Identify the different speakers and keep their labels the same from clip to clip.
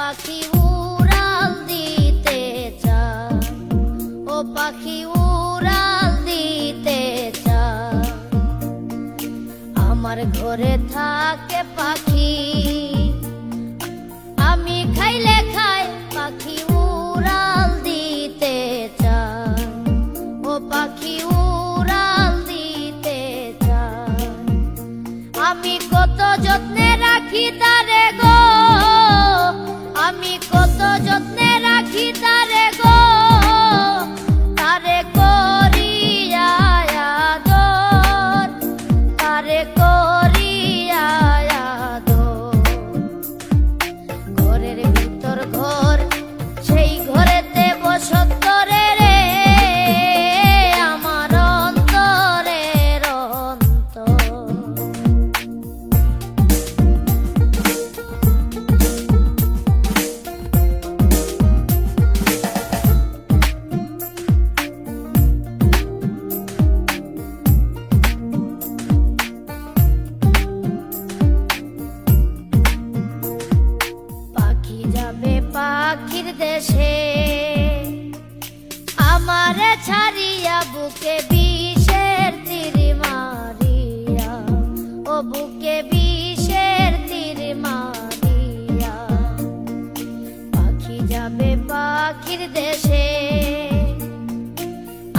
Speaker 1: পাখি উড়াল দিতে চায়, ও পাখি উড়াল দিতে চায়। আমার ঘরে থাকে পাখি, আমি খাইলে খাই, পাখি উড়াল দিতে চায়, ও পাখি উড়াল দিতে চায়। আমি কত যত্নে রাখি তারে গো, আমি কত যত্নে রাখি তারে গো, তারে করিয়া আদর, তারে করিয়া আদর। ঘরের ভিতর ঘর, সেই ঘরেতে বসত রে রে, আমার অন্তরের অন্তর। পাখির দেশে আমারে ছাড়িয়া, বুকে বিষের তীর মারিয়া, ও বুকে বিষের তীর মারিয়া। পাখি যাবে পাখির দেশে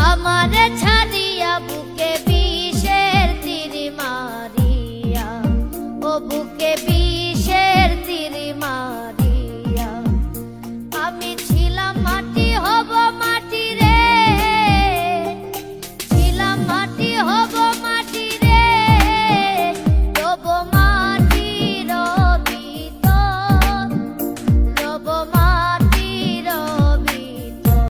Speaker 1: আমারে ছাড়িয়া, বুকে